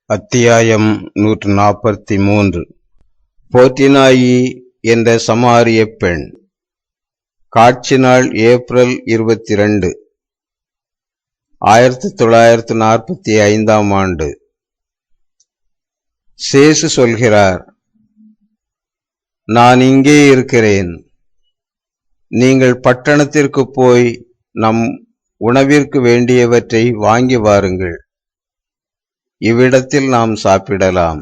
அத்தியாயம் 143. போர்ட்டினாயி என்ற சமாரிய பெண். காட்சி நாள் ஏப்ரல் 22, 1945 ஆண்டு. சேசு சொல்கிறார், நான் இங்கே இருக்கிறேன், நீங்கள் பட்டணத்திற்கு போய் நம் உணவிற்கு வேண்டியவற்றை வாங்கி வாருங்கள், இவ்விடத்தில் நாம் சாப்பிடலாம்.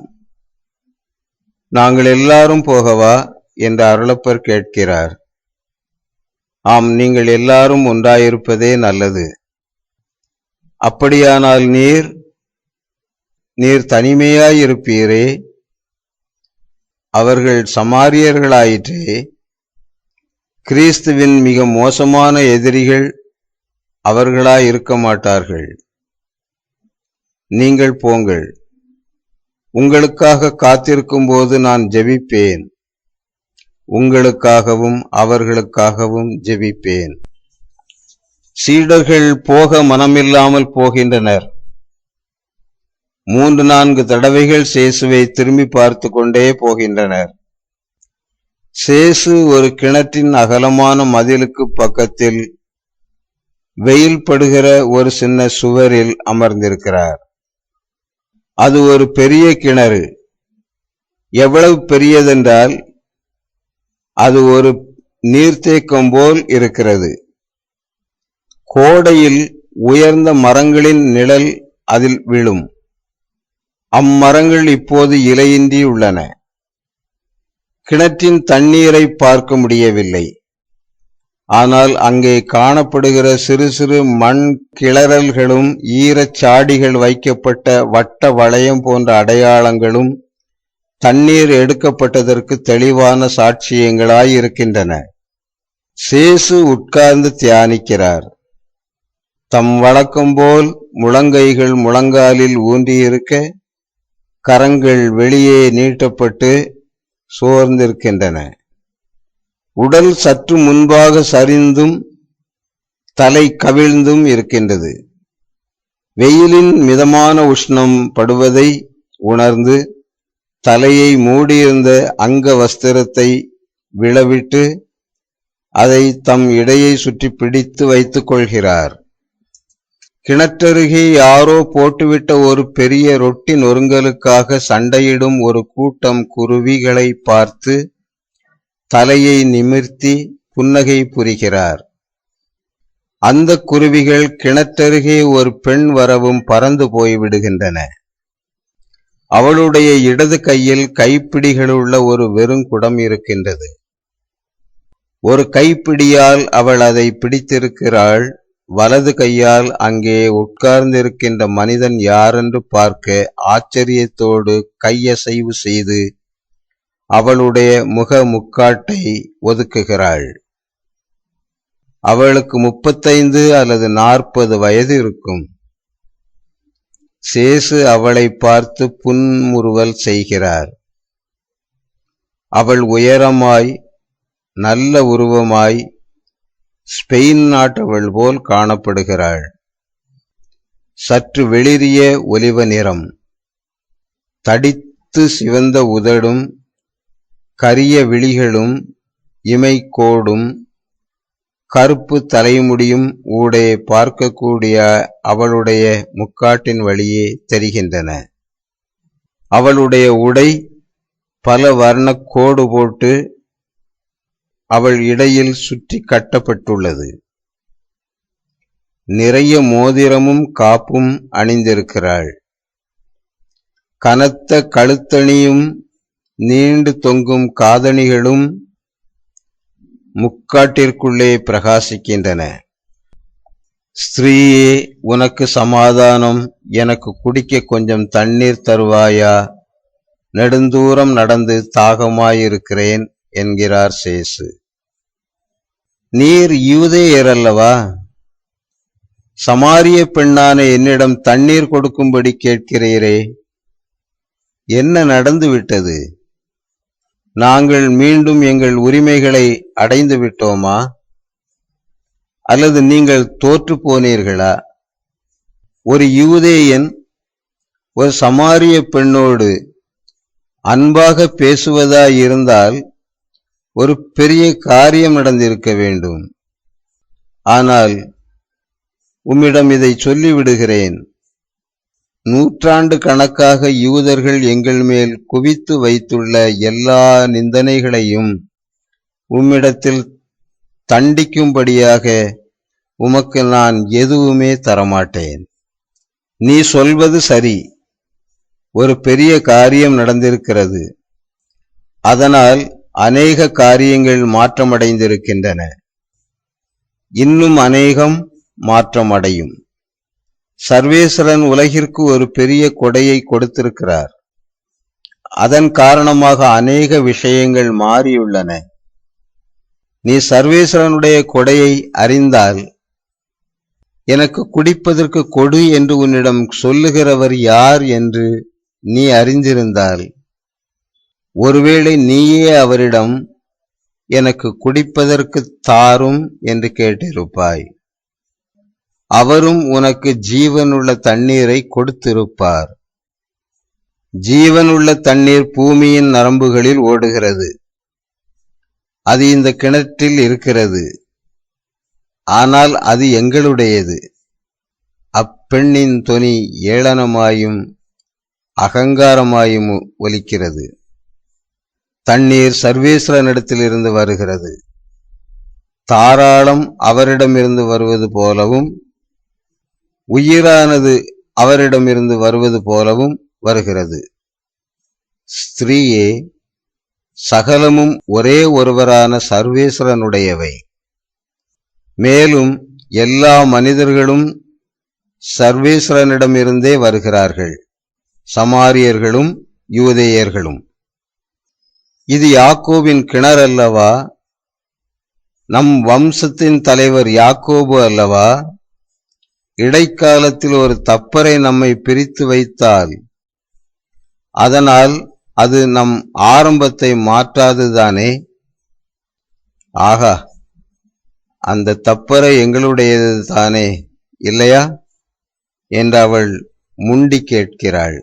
நாங்கள் எல்லாரும் போகவா என்று அருளப்பர் கேட்கிறார். ஆம், நீங்கள் எல்லாரும் ஒன்றாயிருப்பதே நல்லது. அப்படியானால் நீர் தனிமையாயிருப்பீரே. அவர்கள் சமாரியர்களாயிற்றே. கிறிஸ்துவின் மிக மோசமான எதிரிகள் அவர்களாயிருக்க மாட்டார்கள். நீங்கள் போங்கள், உங்களுக்காக காத்திருக்கும் போது நான் ஜெபிப்பேன், உங்களுக்காகவும் அவர்களுக்காகவும் ஜெபிப்பேன். சீடர்கள் போக மனமில்லாமல் போகின்றனர். 3-4 தடவைகள் சேசுவை திரும்பி பார்த்து கொண்டே போகின்றனர். சேசு ஒரு கிணற்றின் அகலமான மதிலுக்கு பக்கத்தில் வெயில் படுகிற ஒரு சின்ன சுவரில் அமர்ந்திருக்கிறார். அது ஒரு பெரிய கிணறு. எவ்வளவு பெரியதென்றால் அது ஒரு நீர்த்தேக்கம் போல் இருக்கிறது. கோடையில் உயர்ந்த மரங்களின் நிழல் அதில் விழும். அம்மரங்கள் இப்போது இலையின்றி உள்ளன. கிணற்றின் தண்ணீரை பார்க்க முடியவில்லை. ஆனால் அங்கே காணப்படுகிற சிறு சிறு மண் கிளறல்களும் ஈரச்சாடிகள் வைக்கப்பட்ட வட்ட வளையம் போன்ற அடையாளங்களும் தண்ணீர் எடுக்கப்பட்டதற்கு தெளிவான சாட்சியங்களாயிருக்கின்றன. சேசு உட்கார்ந்து தியானிக்கிறார். தம் வழக்கம்போல் முழங்கைகள் முழங்காலில் ஊன்றியிருக்க, கரங்கள் வெளியே நீட்டப்பட்டு சோர்ந்திருக்கின்றன. உடல் சற்று முன்பாக சரிந்தும் தலை கவிழ்ந்தும் இருக்கின்றது. வெயிலின் மிதமான உஷ்ணம் படுவதை உணர்ந்து தலையை மூடியிருந்த அங்க வஸ்திரத்தை விழவிட்டு அதை தம் இடையை சுற்றி பிடித்து வைத்துக் கொள்கிறார். கிணற்றருகே யாரோ போட்டுவிட்ட ஒரு பெரிய ரொட்டி நொறுங்கலுக்காக சண்டையிடும் ஒரு கூட்டம் குருவிகளை பார்த்து தலையை நிமிர்த்தி புன்னகை புரிகிறார். அந்த குருவிகள் கிணற்றருகே ஒரு பெண் வரவும் பறந்து போய்விடுகின்றன. அவளுடைய இடது கையில் கைப்பிடிகளுள்ள ஒரு வெறுங்குடம் இருக்கின்றது. ஒரு கைப்பிடியால் அவள் அதை பிடித்திருக்கிறாள். வலது கையால் அங்கே உட்கார்ந்திருக்கின்ற மனிதன் யாரென்று பார்க்க ஆச்சரியத்தோடு கையசைவு செய்து அவளுடைய முக முக்காட்டை ஒதுக்குகிறாள். அவளுக்கு 35 அல்லது 40 வயது இருக்கும். சேசு அவளை பார்த்து புன்முறுவல் செய்கிறார். அவள் உயரமாய் நல்ல உருவமாய் ஸ்பெயின் நாட்டவள் போல் காணப்படுகிறாள். சற்று வெளிரிய ஒலிவ நிறம், தடித்து சிவந்த உதடும், கரிய விழிகளும் இமைக்கோடும் கருப்பு தலைமுடியும் ஊடே பார்க்கக்கூடிய அவளுடைய முக்காட்டின் வழியே தெரிகின்றன. அவளுடைய உடை பல வர்ணக் கோடு போட்டு அவள் இடையில் சுற்றி கட்டப்பட்டுள்ளது. நிறைய மோதிரமும் காப்பும் அணிந்திருக்கிறாள். கனத்த கழுத்தணியும் நீண்டு தொங்கும் காதணிகளும் முக்காட்டிற்குள்ளே பிரகாசிக்கின்றன. ஸ்திரீயே, உனக்கு சமாதானம், எனக்கு குடிக்க கொஞ்சம் தண்ணீர் தருவாயா? நெடுந்தூரம் நடந்து தாகமாயிருக்கிறேன் என்கிறார் சேசு. நீர் யூதேயர் அல்லவா? சமாரிய பெண்ணான என்னிடம் தண்ணீர் கொடுக்கும்படி கேட்கிறீரே, என்ன நடந்து விட்டது? நாங்கள் மீண்டும் எங்கள் உரிமைகளை அடைந்து விட்டோமா? அல்லது நீங்கள் தோற்று போனீர்களா? ஒரு யூதேயன் ஒரு சமாரிய பெண்ணோடு அன்பாக பேசுவதாயிருந்தால் ஒரு பெரிய காரியம் நடந்திருக்க வேண்டும். ஆனால் உம்மிடம் இதை சொல்லிவிடுகிறேன். நூற்றாண்டு கணக்காக யூதர்கள் எங்கள் மேல் குவித்து வைத்துள்ள எல்லா நிந்தனைகளையும் உம்மிடத்தில் தண்டிக்கும்படியாக உமக்கு நான் எதுவுமே தரமாட்டேன். நீ சொல்வது சரி, ஒரு பெரிய காரியம் நடந்திருக்கிறது. அதனால் அநேக காரியங்கள் மாற்றமடைந்திருக்கின்றன. இன்னும் அநேகம் மாற்றமடையும். சர்வேஸ்வரன் உலகிற்கு ஒரு பெரிய கொடையை கொடுத்திருக்கிறார். அதன் காரணமாக அநேக விஷயங்கள் மாறியுள்ளன. நீ சர்வேஸ்வரனுடைய கொடையை அறிந்தால், எனக்கு குடிப்பதற்கு கொடு என்று உன்னிடம் சொல்லுகிறவர் யார் என்று நீ அறிந்திருந்தால், ஒருவேளை நீயே அவரிடம் எனக்கு குடிப்பதற்கு தாரும் என்று கேட்டிருப்பாய். அவரும் உனக்கு ஜீவனுள்ள தண்ணீரை கொடுத்திருப்பார். ஜீவனுள்ள தண்ணீர் பூமியின் நரம்புகளில் ஓடுகிறது. அது இந்த கிணற்றில் இருக்கிறது. ஆனால் அது எங்களுடையது. அப்பெண்ணின் தொனி ஏளனமாயும் அகங்காரமாயும் ஒலிக்கிறது. தண்ணீர் சர்வேஸ்வரனிடத்திலிருந்து வருகிறது. தாராளம் அவரிடமிருந்து வருவது போலவும் உயிரானது அவரிடமிருந்து வருவது போலவும் வருகிறது. ஸ்திரீயே, சகலமும் ஒரே ஒருவரான சர்வேஸ்வரனுடையவை. மேலும் எல்லா மனிதர்களும் சர்வேஸ்வரனிடமிருந்தே வருகிறார்கள், சமாரியர்களும் யூதேயர்களும். இது யாக்கோபின் கிணறல்லவா? நம் வம்சத்தின் தலைவர் யாக்கோபு அல்லவா? இடைக்காலத்தில் ஒரு தப்பறை நம்மை பிரித்து வைத்தால், அதனால் அது நம் ஆரம்பத்தை மாற்றாதுதானே? ஆகா, அந்த தப்பறை எங்களுடையது தானே, இல்லையா என்று அவள் முண்டி கேட்கிறாள்.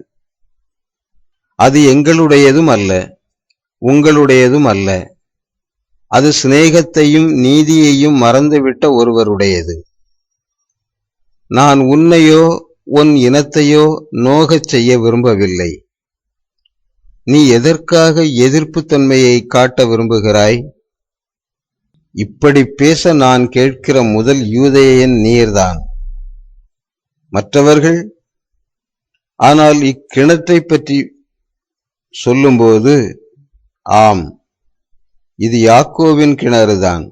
அது எங்களுடையதும் அல்ல, உங்களுடையதும் அல்ல. அது சிநேகத்தையும் நீதியையும் மறந்துவிட்ட ஒருவருடையது. நான் உன்னையோ உன் இனத்தையோ நோகச் செய்ய விரும்பவில்லை. நீ எதற்காக எதிர்ப்புத்தன்மையை காட்ட விரும்புகிறாய்? இப்படி பேச நான் கேட்கிற முதல் யூதேயன் நீர்தான். மற்றவர்கள் ஆனால் இக்கிணற்றை பற்றி சொல்லும்போது, ஆம், இது யாக்கோவின் கிணறுதான்.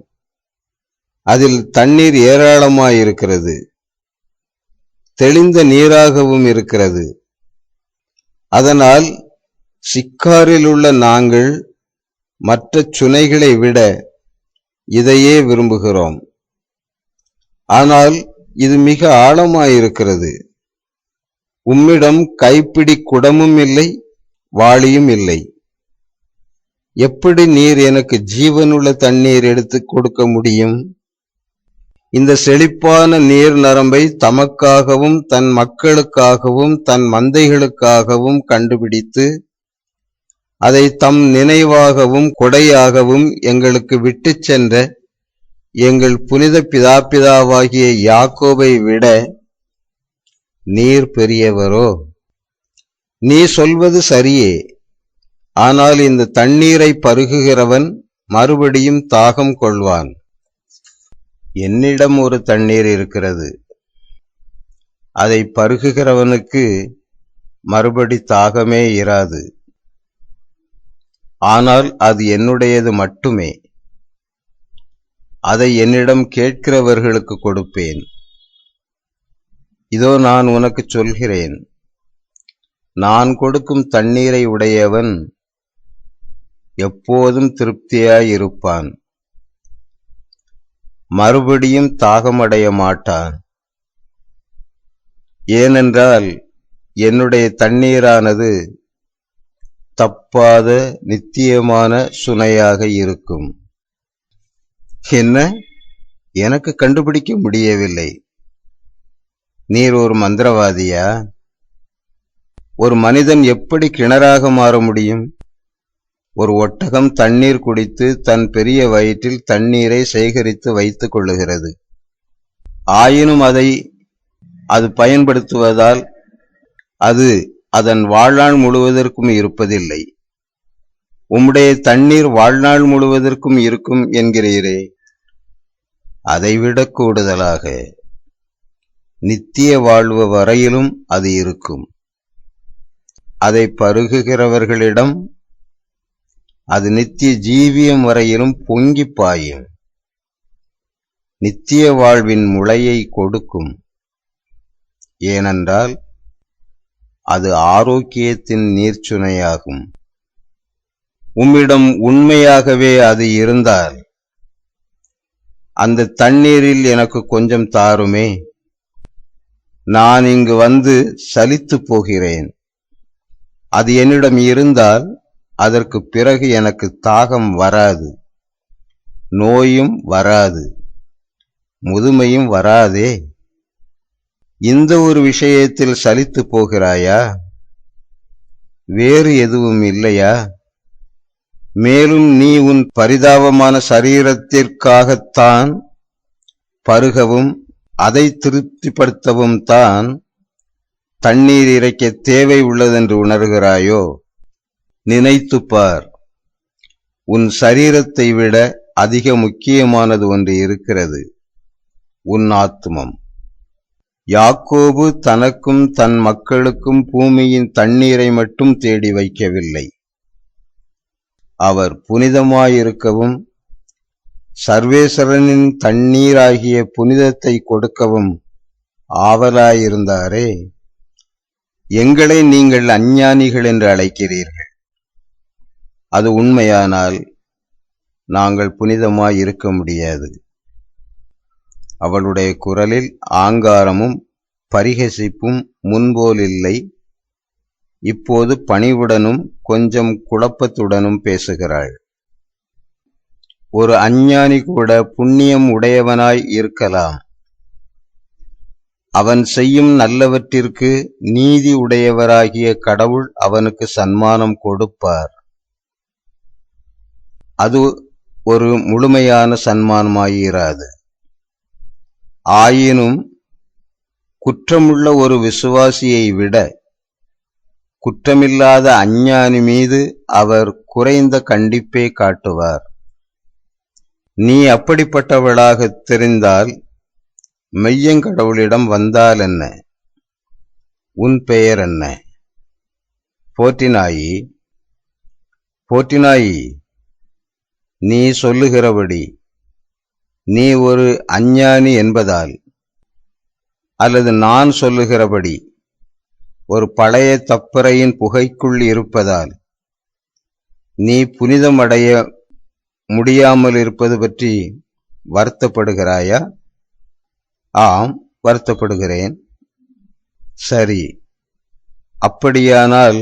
அதில் தண்ணீர் ஏராளமாயிருக்கிறது, தெளிந்த நீராகவும் இருக்கிறது. அதனால் சிக்காரில் உள்ள நாங்கள் மற்ற சுனைகளை விட இதையே விரும்புகிறோம். ஆனால் இது மிக ஆழமாயிருக்கிறது. உம்மிடம் கைப்பிடி குடமும் இல்லை, வாளியும் இல்லை. எப்படி நீர் எனக்கு ஜீவனுள்ள தண்ணீர் எடுத்து கொடுக்க முடியும்? இந்த செழிப்பான நீர் நரம்பை தமக்காகவும் தன் மக்களுக்காகவும் தன் மந்தைகளுக்காகவும் கண்டுபிடித்து அதை தம் நினைவாகவும் கொடையாகவும் எங்களுக்கு விட்டு சென்ற எங்கள் புனித பிதாவாகிய யாக்கோபை விட நீர் பெரியவரோ? நீ சொல்வது சரியே. ஆனால் இந்த தண்ணீரை பருகுகிறவன் மறுபடியும் தாகம் கொள்வான். என்னிடம் ஒரு தண்ணீர் இருக்கிறது, அதை பருகுகிறவனுக்கு மறுபடி தாகமே இராது. ஆனால் அது என்னுடையது மட்டுமே. அதை என்னிடம் கேட்கிறவர்களுக்கு கொடுப்பேன். இதோ நான் உனக்கு சொல்கிறேன், நான் கொடுக்கும் தண்ணீரை உடையவன் எப்போதும் திருப்தியாயிருப்பான், மறுபடியும் தாகமடைய மாட்டான். ஏனென்றால் என்னுடைய தண்ணீரானது தப்பாத நித்தியமான சுனையாக இருக்கும். என்ன, எனக்கு கண்டுபிடிக்க முடியவில்லை. நீர் ஒரு மந்திரவாதியா? ஒரு மனிதன் எப்படி கிணறாக மாற முடியும்? ஒரு ஒட்டகம் தண்ணீர் குடித்து தன் பெரிய வயிற்றில் தண்ணீரை சேகரித்து வைத்துக் கொள்ளுகிறது. ஆயினும் அது பயன்படுத்துவதால் அது அதன் வாழ்நாள் முழுவதற்கும் இருப்பதில்லை. உம்முடைய தண்ணீர் வாழ்நாள் முழுவதற்கும் இருக்கும் என்கிறீரே, அதைவிட கூடுதலாக நித்திய வாழ்வு வரையிலும் அது இருக்கும். அதை பருகுகிறவர்களிடம் அது நித்திய ஜீவியம் வரையிலும் பொங்கி பாயும். நித்திய வாழ்வின் முளையை கொடுக்கும். ஏனென்றால் அது ஆரோக்கியத்தின் நீர்ச்சுனையாகும். உம்மிடம் உண்மையாகவே அது இருந்தால் அந்த தண்ணீரில் எனக்கு கொஞ்சம் தாருமே. நான் இங்கு வந்து சலித்து போகிறேன். அது என்னிடம் இருந்தால் அதற்கு பிறகு எனக்கு தாகம் வராது, நோயும் வராது, முதுமையும் வராதே. இந்த ஒரு விஷயத்தில் சலித்து போகிறாயா? வேறு எதுவும் இல்லையா? மேலும் நீ உன் பரிதாபமான சரீரத்திற்காகத்தான் பருகவும் அதை திருப்திப்படுத்தவும் தான் தண்ணீர் இறைக்க தேவை உள்ளதென்று உணர்கிறாயோ? நினைத்துப்பார், உன் சரீரத்தை விட அதிக முக்கியமானது ஒன்று இருக்கிறது, உன் ஆத்துமம். யாக்கோபு தனக்கும் தன் மக்களுக்கும் பூமியின் தண்ணீரை மட்டும் தேடி வைக்கவில்லை. அவர் புனிதமாயிருக்கவும் சர்வேஸ்வரனின் தண்ணீராகிய புனிதத்தை கொடுக்கவும் ஆவலாயிருந்தாரே. எங்களை நீங்கள் அஞ்ஞானிகள் என்று அழைக்கிறீர்கள். அது உண்மையானால் நாங்கள் புனிதமாயிருக்க முடியாது. அவளுடைய குரலில் ஆங்காரமும் பரிகசிப்பும் முன்போல் இல்லை. இப்போது பணிவுடனும் கொஞ்சம் குழப்பத்துடனும் பேசுகிறாள். ஒரு அஞ்ஞானி கூட புண்ணியம் உடையவனாய் இருக்கலாம். அவன் செய்யும் நல்லவற்றிற்கு நீதி உடையவராகிய கடவுள் அவனுக்கு சன்மானம் கொடுப்பார். அது ஒரு முழுமையான சன்மானமாயிராது. ஆயினும் குற்றமுள்ள ஒரு விசுவாசியை விட குற்றமில்லாத அஞ்ஞானி மீது அவர் குறைந்த கண்டிப்பே காட்டுவார். நீ அப்படிப்பட்டவளாக தெரிந்தால் மெய்யங்கடவுளிடம் வந்தால் என்ன? உன் பெயர் என்ன? போற்றினாயி. போற்றினாயி, நீ சொல்லுகிறபடி நீ ஒரு அஞ்ஞானி என்பதால், அல்லது நான் சொல்லுகிறபடி ஒரு பழைய தப்பறையின் புகைக்குள் இருப்பதால் நீ புனிதமடைய முடியாமல் இருப்பது பற்றி வருத்தப்படுகிறாயா? ஆம், வருத்தப்படுகிறேன். சரி, அப்படியானால்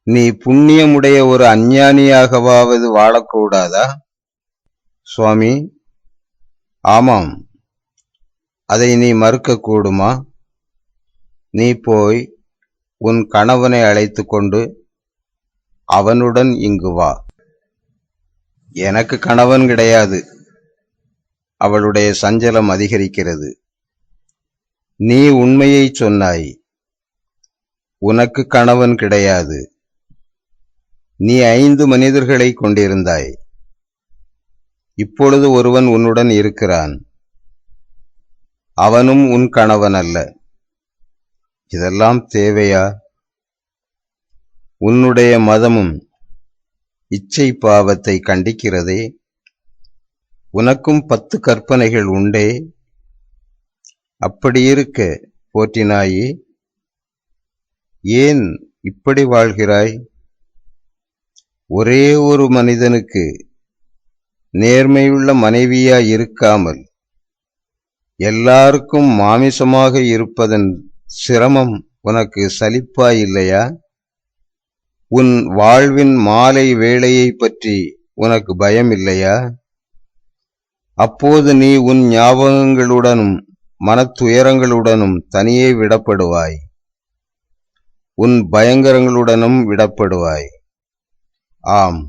நீ புண்ணியமுடைய ஒரு அஞ்ஞானியாகவாவது வாழக்கூடாதா? சுவாமி, ஆமாம். அதை நீ மறுக்கக்கூடுமா? நீ போய் உன் கணவனை அழைத்து கொண்டு அவனுடன் இங்கு வா. எனக்கு கணவன் கிடையாது. அவளுடைய சஞ்சலம் அதிகரிக்கிறது. நீ உண்மையை சொன்னாய். உனக்கு கணவன் கிடையாது. நீ 5 மனிதர்களை கொண்டிருந்தாய். இப்பொழுது ஒருவன் உன்னுடன் இருக்கிறான். அவனும் உன் கணவன் அல்ல. இதெல்லாம் தேவையா? உன்னுடைய மதமும் இச்சை பாவத்தை கண்டிக்கிறதே. உனக்கும் 10 கற்பனைகள் உண்டே. அப்படியிருக்க போற்றினாயே, ஏன் இப்படி வாழ்கிறாய்? ஒரே ஒரு மனிதனுக்கு நேர்மையுள்ள மனைவியாய் இருக்காமல் எல்லாருக்கும் மாமிசமாக இருப்பதன் சிரமம் உனக்கு சலிப்பாயில்லையா? உன் வாழ்வின் மாலை வேளையை பற்றி உனக்கு பயம் இல்லையா? அப்போது நீ உன் ஞாபகங்களுடனும் மனத்துயரங்களுடனும் தனியே விடப்படுவாய். உன் பயங்கரங்களுடனும் விடப்படுவாய். ஆம்,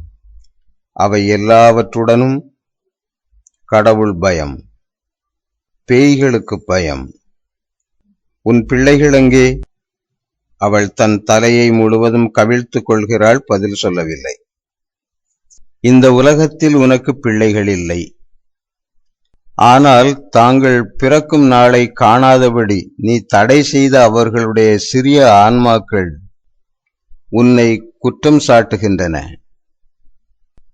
அவை எல்லாவற்றுடனும் கடவுள் பயம், பேய்களுக்கு பயம். உன் பிள்ளைகள் எங்கே? அவள் தன் தலையை முழுவதும் கவிழ்த்துக் கொள்கிறாள். பதில் சொல்லவில்லை. இந்த உலகத்தில் உனக்கு பிள்ளைகள் இல்லை. ஆனால் தாங்கள் பிறக்கும் நாளை காணாதபடி நீ தடை செய்த அவர்களுடைய சிறிய ஆன்மாக்கள் உன்னை குற்றம் சாட்டுகின்றன.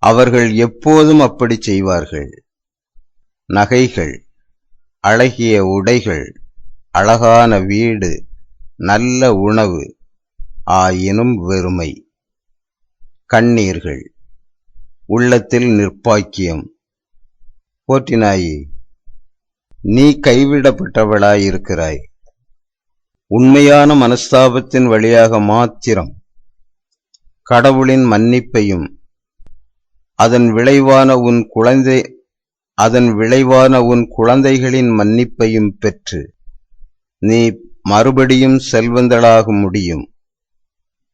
அவர்கள் எப்போதும் அப்படி செய்வார்கள். நகைகள், அழகிய உடைகள், அழகான வீடு, நல்ல உணவு, ஆயினும் வெறுமை, கண்ணீர்கள், உள்ளத்தில் நிர்பாக்கியம். போற்றினாயே, நீ கைவிடப்பட்டவளாயிருக்கிறாய். உண்மையான மனஸ்தாபத்தின் வழியாக மாத்திரம் கடவுளின் மன்னிப்பையும் அதன் விளைவான உன் குழந்தைகளின் மன்னிப்பையும் பெற்று நீ மறுபடியும் செல்வந்தளாக முடியும்.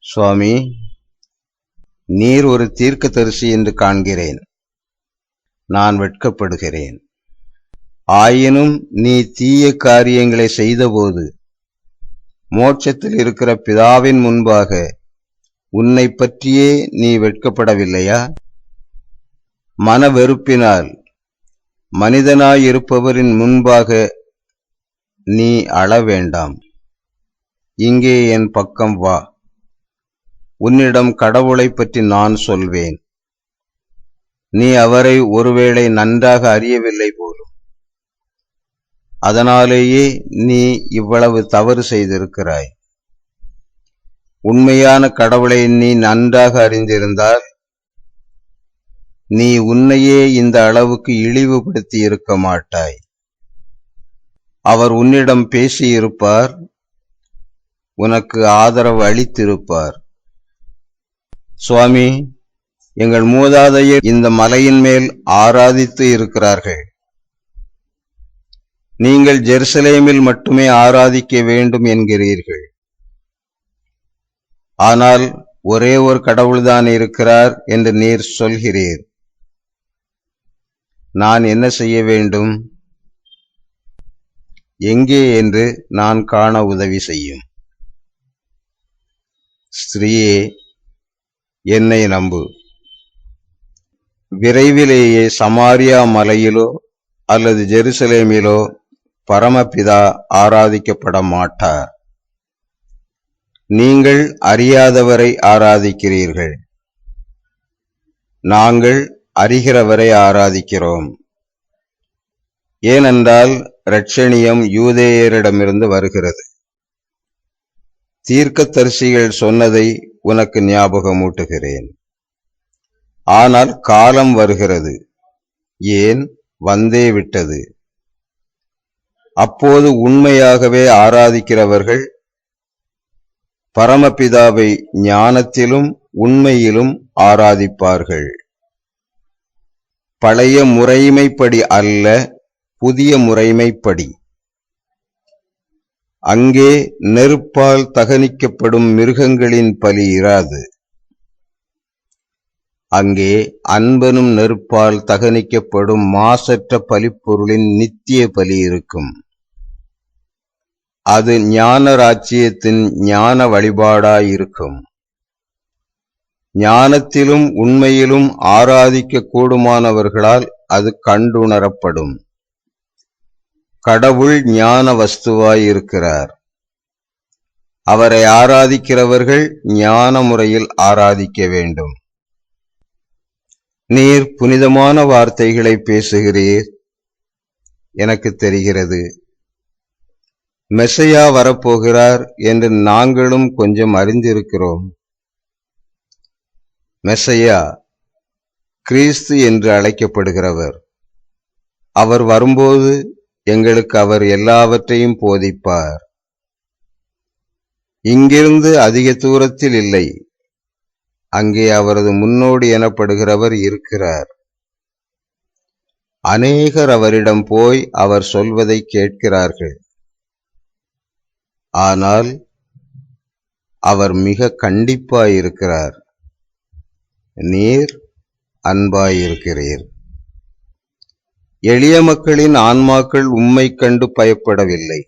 சுவாமி, நீர் ஒரு தீர்க்கதரிசி என்று காண்கிறேன். நான் வெட்கப்படுகிறேன். ஆயினும் நீ தீய காரியங்களை செய்தபோது மோட்சத்தில் இருக்கிற பிதாவின் முன்பாக உன்னை பற்றியே நீ வெட்கப்படவில்லையா? மனவெறுப்பினால் மனிதனாயிருப்பவரின் முன்பாக நீ அழ வேண்டாம். இங்கே என் பக்கம் வா. உன்னிடம் கடவுளை பற்றி நான் சொல்வேன். நீ அவரை ஒருவேளை நன்றாக அறியவில்லை போலும். அதனாலேயே நீ இவ்வளவு தவறு செய்திருக்கிறாய். உண்மையான கடவுளை நீ நன்றாக அறிந்திருந்தால் நீ உன்னையே இந்த அளவுக்கு இழிவுபடுத்தி இருக்க மாட்டாய். அவர் உன்னிடம் பேசியிருப்பார், உனக்கு ஆதரவு அளித்திருப்பார். சுவாமி, எங்கள் மூதாதையர் இந்த மலையின் மேல் ஆராதித்து இருக்கிறார்கள். நீங்கள் ஜெருசலேமில் மட்டுமே ஆராதிக்க வேண்டும் என்கிறீர்கள். ஆனால் ஒரே ஒரு கடவுள்தான் இருக்கிறார் என்று நீர் சொல்கிறீர். நான் என்ன செய்ய வேண்டும்? எங்கே என்று நான் காண உதவி செய்யும். ஸ்திரீயே, என்னை நம்பு. விரைவிலேயே சமாரியா மலையிலோ அல்லது ஜெருசலேமிலோ பரமபிதா ஆராதிக்கப்பட மாட்டார். நீங்கள் அறியாதவரை ஆராதிக்கிறீர்கள். நாங்கள் அறிகிறவரை ஆராதிக்கிறோம். ஏனென்றால் இரட்சணியம் யூதேயரிடமிருந்து வருகிறது. தீர்க்கதரிசிகள் சொன்னதை உனக்கு ஞாபகமூட்டுகிறேன். ஆனால் காலம் வருகிறது, ஏன் வந்தே விட்டது. அப்போது உண்மையாகவே ஆராதிக்கிறவர்கள் பரமபிதாவை ஞானத்திலும் உண்மையிலும் ஆராதிப்பார்கள். பழைய முறைமைப்படி அல்ல, புதிய முறைமைப்படி. அங்கே நெருப்பால் தகனிக்கப்படும் மிருகங்களின் பலி இராது. அங்கே அன்பனும் நெருப்பால் தகனிக்கப்படும் மாசற்ற பலிப்பொருளின் நித்திய பலி இருக்கும். அது ஞான ராஜ்யத்தின் ஞான வழிபாடாயிருக்கும். ஞானத்திலும் உண்மையிலும் ஆராதிக்க கூடுமானவர்களால் அது கண்டுணரப்படும். கடவுள் ஞான வஸ்துவாயிருக்கிறார். அவரை ஆராதிக்கிறவர்கள் ஞான முறையில் ஆராதிக்க வேண்டும். நீர் புனிதமான வார்த்தைகளை பேசுகிறீர், எனக்கு தெரிகிறது. மெசையா வரப்போகிறார் என்று நாங்களும் கொஞ்சம் அறிந்திருக்கிறோம். மெசையா கிறிஸ்து என்று அழைக்கப்படுகிறவர். அவர் வரும்போது எங்களுக்கு அவர் எல்லாவற்றையும் போதிப்பார். இங்கிருந்து அதிக தூரத்தில் இல்லை, அங்கே அவரது முன்னோடி எனப்படுகிறவர் இருக்கிறார். அநேகர் அவரிடம் போய் அவர் சொல்வதை கேட்கிறார்கள். ஆனால் அவர் மிக கண்டிப்பாயிருக்கிறார். நீர் அன்பாயிருக்கிறீர். எளிய மக்களின் ஆன்மாக்கள் உம்மை கண்டு பயப்படவில்லை.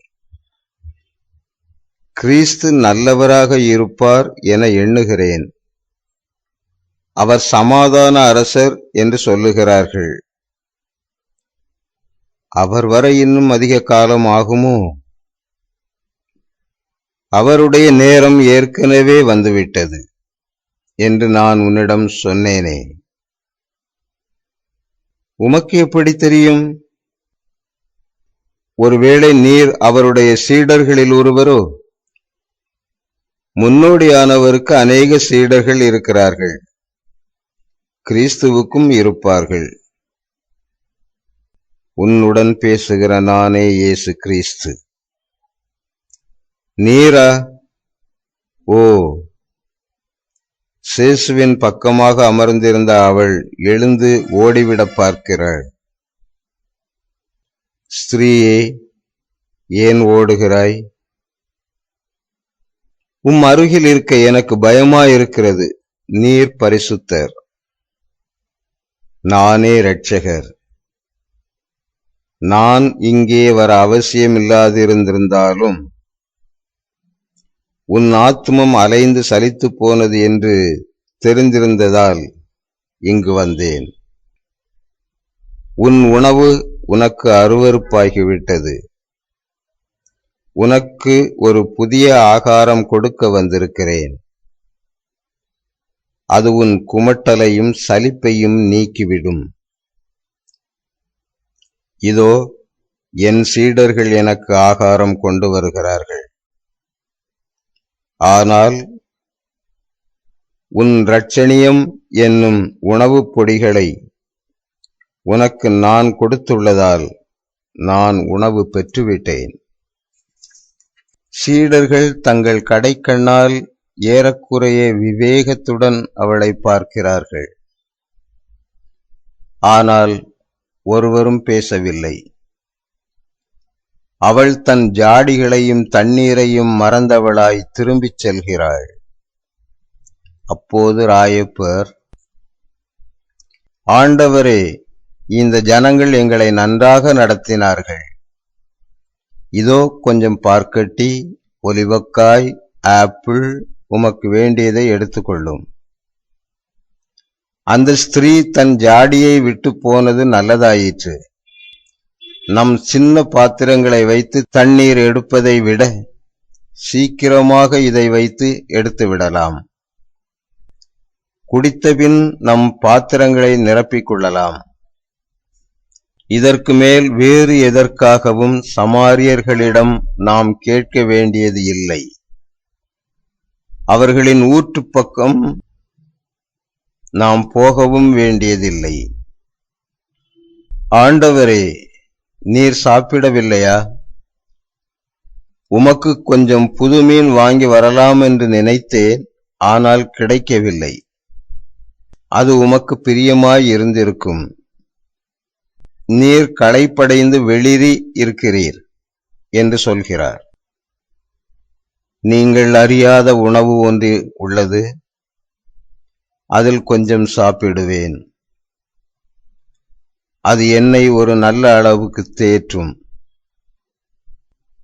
கிறிஸ்து நல்லவராக இருப்பார் என எண்ணுகிறேன். அவர் சமாதான அரசர் என்று சொல்லுகிறார்கள். அவர் வர இன்னும் அதிக காலம் ஆகுமோ? அவருடைய நேரம் ஏற்கனவே வந்துவிட்டது என்று நான் உன்னிடம் சொன்னேனே. உமக்கு எப்படி தெரியும்? ஒருவேளை நீர் அவருடைய சீடர்களில் ஒருவரோ? முன்னோடியானவருக்கு அநேக சீடர்கள் இருக்கிறார்கள். கிறிஸ்துவுக்கும் இருப்பார்கள். உன்னுடன் பேசுகிற நானே இயேசு கிறிஸ்து. நீரா? ஓ! சேசுவின் பக்கமாக அமர்ந்திருந்த அவள் எழுந்து ஓடிவிட பார்க்கிறாள். ஸ்திரீயே, ஏன் ஓடுகிறாய்? உம் அருகில் இருக்க எனக்கு பயமாயிருக்கிறது. நீர் பரிசுத்தர். நானே இரட்சகர். நான் இங்கே வர அவசியமில்லாதிருந்திருந்தாலும் உன் ஆத்துமம் அலைந்து சலித்து போனது என்று தெரிந்திருந்ததால் இங்கு வந்தேன். உன் உணவு உனக்கு அருவருப்பாகிவிட்டது. உனக்கு ஒரு புதிய ஆகாரம் கொடுக்க வந்திருக்கிறேன். அது உன் குமட்டலையும் சலிப்பையும் நீக்கிவிடும். இதோ என் சீடர்கள் எனக்கு ஆகாரம் கொண்டு வருகிறார்கள். ஆனால் உன் இரட்சணியம் என்னும் உணவுப் பொடிகளை உனக்கு நான் கொடுத்துள்ளதால் நான் உணவு பெற்றுவிட்டேன். சீடர்கள் தங்கள் கடைக்கண்ணால் ஏறக்குறைய விவேகத்துடன் அவளை பார்க்கிறார்கள். ஆனால் ஒருவரும் பேசவில்லை. அவள் தன் ஜாடிகளையும் தண்ணீரையும் மறந்தவளாய் திரும்பிச் செல்கிறாள். அப்போது ராயப்பர், ஆண்டவரே, இந்த ஜனங்கள் எங்களை நன்றாக நடத்தினார்கள். இதோ கொஞ்சம் பார்க்கட்டி, ஒலிவக்காய், ஆப்பிள், உமக்கு வேண்டியதை எடுத்துக்கொள்ளும். அந்த ஸ்திரீ தன் ஜாடியை விட்டு போனது நல்லதாயிற்று. நம் சின்ன பாத்திரங்களை வைத்து தண்ணீர் எடுப்பதை விட சீக்கிரமாக இதை வைத்து எடுத்து விடலாம். குடித்தபின் நம் பாத்திரங்களை நிரப்பிக் கொள்ளலாம். இதற்கு மேல் வேறு எதற்காகவும் சமாரியர்களிடம் நாம் கேட்க வேண்டியது இல்லை. அவர்களின் ஊற்று பக்கம் நாம் போகவும் வேண்டியதில்லை. ஆண்டவரே, நீர் சாப்பிடவில்லையா? உமக்கு கொஞ்சம் புது மீன் வாங்கி வரலாம் என்று நினைத்தேன். ஆனால் கிடைக்கவில்லை. அது உமக்கு பிரியமாய் இருந்திருக்கும். நீர் களைப்படைந்து வெளிரி இருக்கிறீர் என்று சொல்கிறார். நீங்கள் அறியாத உணவு ஒன்று உள்ளது. அதில் கொஞ்சம் சாப்பிடுவேன். அது என்னை ஒரு நல்ல அளவுக்கு தேற்றும்.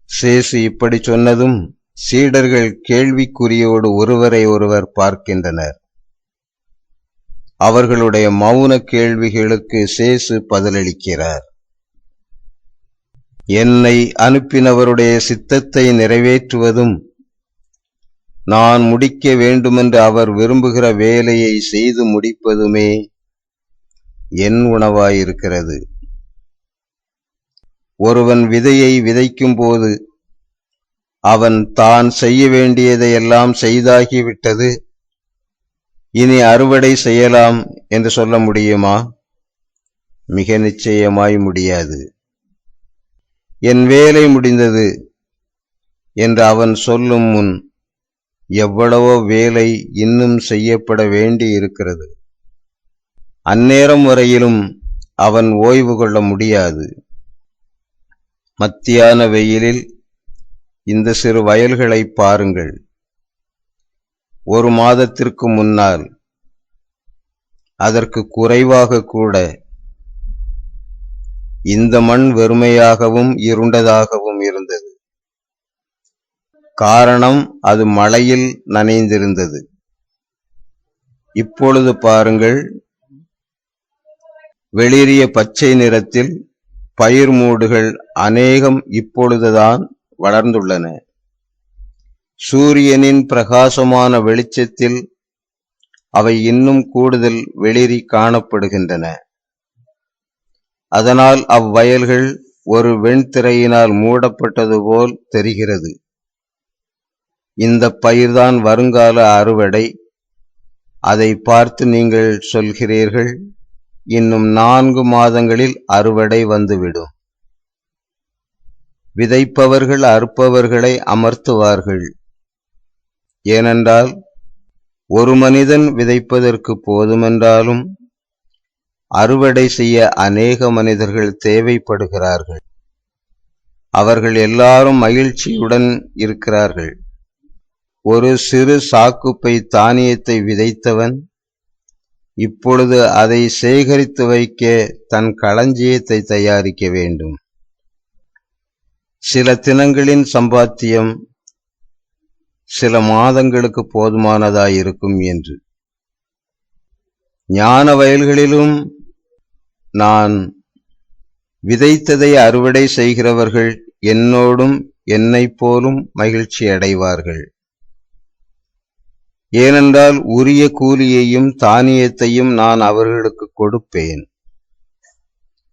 சேசு இப்படி சொன்னதும் சீடர்கள் கேள்விக்குறியோடு ஒருவரை ஒருவர் பார்க்கின்றனர். அவர்களுடைய மௌன கேள்விகளுக்கு சேசு பதிலளிக்கிறார். என்னை அனுப்பினவருடைய சித்தத்தை நிறைவேற்றுவதும் நான் முடிக்க வேண்டுமென்று அவர் விரும்புகிற வேலையை செய்து முடிப்பதுமே என் உணவாயிருக்கிறது. ஒருவன் விதையை விதைக்கும் போது அவன் தான் செய்ய வேண்டியதையெல்லாம் செய்தாகிவிட்டது, இனி அறுவடை செய்யலாம் என்று சொல்ல முடியுமா? மிக நிச்சயமாய் முடியாது. என் வேலை முடிந்தது என்று அவன் சொல்லும் முன் எவ்வளவோ வேலை இன்னும் செய்யப்பட வேண்டி இருக்கிறது. அந்நேரம் வரையிலும் அவன் ஓய்வு கொள்ள முடியாது. மத்தியான வெயிலில் இந்த சிறு வயல்களை பாருங்கள். 1 மாதத்திற்கு முன்னால், அதற்கு குறைவாக கூட இந்த மண் வெறுமையாகவும் இருண்டதாகவும் இருந்தது. காரணம், அது மழையில் நனைந்திருந்தது. இப்பொழுது பாருங்கள், வெளிரிய பச்சை நிறத்தில் பயிர் மூடுகள் அநேகம் இப்பொழுதுதான் வளர்ந்துள்ளன. சூரியனின் பிரகாசமான வெளிச்சத்தில் அவை இன்னும் கூடுதல் வெளிரி காணப்படுகின்றன. அதனால் அவ்வயல்கள் ஒரு வெண்திரையினால் மூடப்பட்டது போல் தெரிகிறது. இந்த பயிர்தான் வருங்கால அறுவடை. அதை பார்த்து நீங்கள் சொல்கிறீர்கள், இன்னும் 4 மாதங்களில் அறுவடை வந்துவிடும். விதைப்பவர்கள் அறுப்பவர்களை அமர்த்துவார்கள். ஏனென்றால் ஒரு மனிதன் விதைப்பதற்கு போதுமென்றாலும் அறுவடை செய்ய அநேக மனிதர்கள் தேவைப்படுகிறார்கள். அவர்கள் எல்லாரும் மகிழ்ச்சியுடன் இருக்கிறார்கள். ஒரு சிறு சாக்குப்பை தானியத்தை விதைத்தவன் இப்பொழுது அதை சேகரித்து வைக்க தன் களஞ்சியத்தை தயாரிக்க வேண்டும். சில தினங்களின் சம்பாத்தியம் சில மாதங்களுக்கு போதுமானதாயிருக்கும் என்று. ஞான வயல்களிலும் நான் விதைத்ததை அறுவடை செய்கிறவர்கள் என்னோடும் என்னைப் போலும் மகிழ்ச்சி அடைவார்கள். ஏனென்றால் உரிய கூலியையும் தானியத்தையும் நான் அவர்களுக்கு கொடுப்பேன்.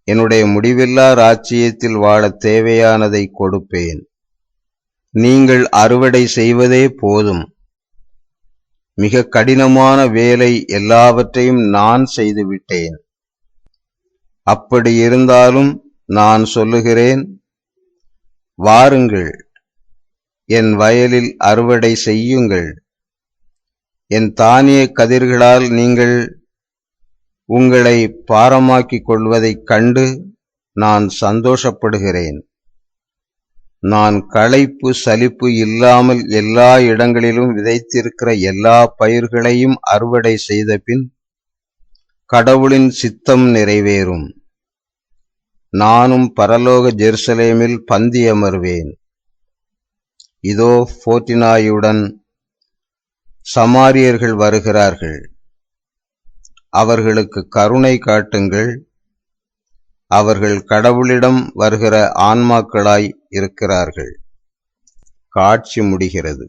என்னுடைய முடிவில்லா ராஜ்யத்தில் வாழ தேவையானதை கொடுப்பேன். நீங்கள் அறுவடை செய்வதே போதும். மிக கடினமான வேலை எல்லாவற்றையும் நான் செய்துவிட்டேன். அப்படி இருந்தாலும் நான் சொல்லுகிறேன், வாருங்கள், என் வயலில் அறுவடை செய்யுங்கள். என் தானிய கதிர்களால் நீங்கள் உங்களை பாரமாக்கிக் கொள்வதைக் கண்டு நான் சந்தோஷப்படுகிறேன். நான் களைப்பு சலிப்பு இல்லாமல் எல்லா இடங்களிலும் விதைத்திருக்கிற எல்லா பயிர்களையும் அறுவடை செய்த பின் கடவுளின் சித்தம் நிறைவேறும். நானும் பரலோக ஜெருசலேமில் பந்தி அமர்வேன். இதோ போர்ட்டினாயுடன் சமாரியர்கள் வருகிறார்கள். அவர்களுக்கு கருணை காட்டுங்கள். அவர்கள் கடவுளிடம் வருகிற ஆன்மாக்களாய் இருக்கிறார்கள். காட்சி முடிகிறது.